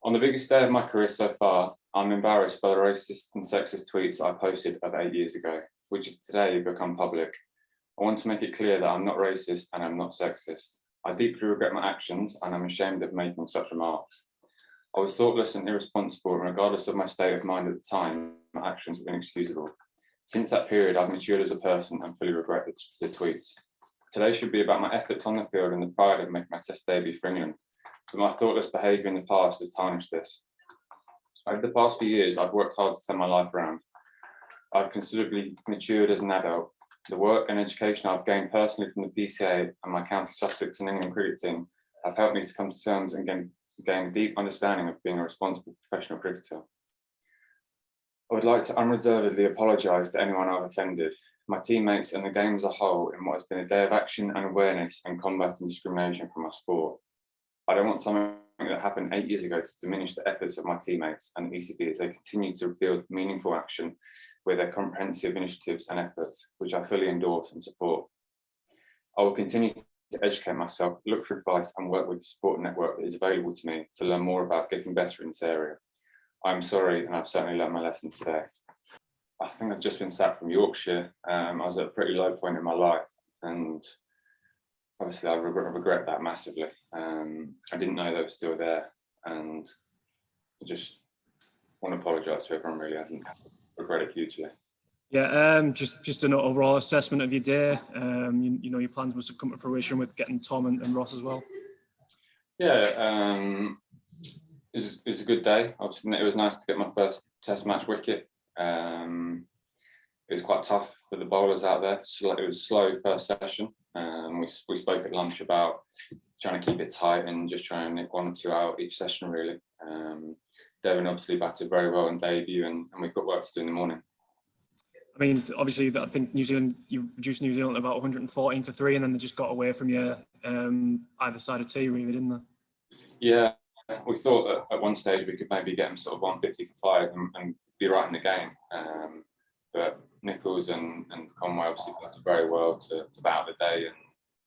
On the biggest day of my career so far, I'm embarrassed by the racist and sexist tweets I posted over 8 years ago, which have today become public. I want to make it clear that I'm not racist and I'm not sexist. I deeply regret my actions and I'm ashamed of making such remarks. I was thoughtless and irresponsible, and regardless of my state of mind at the time, my actions were inexcusable. Since that period, I've matured as a person and fully regret the tweets. Today should be about my efforts on the field and the pride of making my Test debut for England. But my thoughtless behaviour in the past has tarnished this. Over the past few years, I've worked hard to turn my life around. I've considerably matured as an adult. The work and education I've gained personally from the PCA and my County Sussex and England cricket team have helped me to come to terms and gain a deep understanding of being a responsible professional cricketer. I would like to unreservedly apologise to anyone I've offended, my teammates and the game as a whole, in what has been a day of action and awareness and combating discrimination from our sport. I don't want something that happened 8 years ago to diminish the efforts of my teammates and the ECB as they continue to build meaningful action with their comprehensive initiatives and efforts, which I fully endorse and support. I will continue to educate myself, look for advice and work with the support network that is available to me to learn more about getting better in this area. I'm sorry, and I've certainly learned my lesson today. I think I've just been sacked from Yorkshire. I was at a pretty low point in my life, and obviously I regret that massively. I didn't know they were still there, and I just want to apologise to everyone, really. I regret it hugely. Yeah, just an overall assessment of your day. You know, your plans must have come to fruition with getting Tom and Ross as well. Yeah, it was a good day. Obviously, it was nice to get my first Test match wicket. It was quite tough for the bowlers out there. It was a slow first session. We spoke at lunch about trying to keep it tight and just trying to nick 1 or 2 out each session, really. Devon obviously batted very well on debut, and we've got work to do in the morning. I mean, obviously, I think New Zealand, you reduced New Zealand about 114 for 3, and then they just got away from you either side of T, really, didn't they? Yeah, we thought that at one stage we could maybe get them sort of 150 for 5 and be right in the game. But Nichols and Conway obviously batted very well to bat out the day and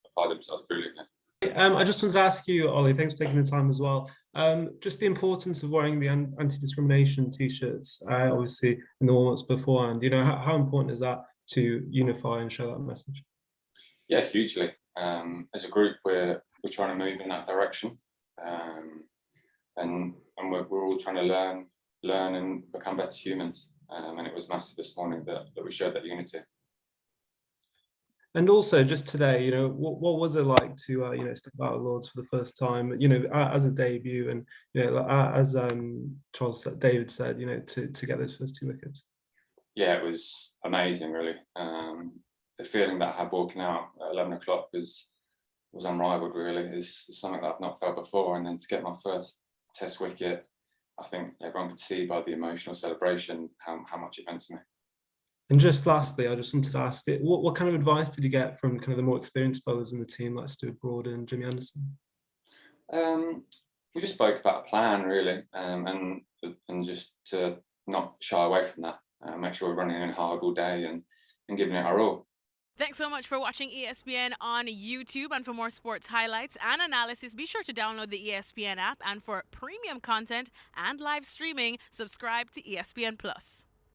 applied themselves brilliantly. I just wanted to ask you, Ollie, thanks for taking the time as well. Just the importance of wearing the anti-discrimination t-shirts, obviously in the warm-ups beforehand. You know, how important is that to unify and show that message? Yeah, hugely. As a group, we're trying to move in that direction, and we're all trying to learn and become better humans. And it was massive this morning that we showed that unity. And also, just today, you know, what was it like to, you know, step out of Lords for the first time, you know, as a debut, and, you know, as David said, you know, to get those first 2 wickets? Yeah, it was amazing, really. The feeling that I had walking out at 11 o'clock was unrivaled, really. It's something that I've not felt before, and then to get my first Test wicket, I think everyone could see by the emotional celebration how much it meant to me. And just lastly, I just wanted to ask it, what kind of advice did you get from kind of the more experienced bowlers in the team, like Stuart Broad and Jimmy Anderson? We just spoke about a plan, really, and just to not shy away from that. Make sure we're running in hard all day and giving it our all. Thanks so much for watching ESPN on YouTube, and for more sports highlights and analysis, be sure to download the ESPN app, and for premium content and live streaming, subscribe to ESPN Plus.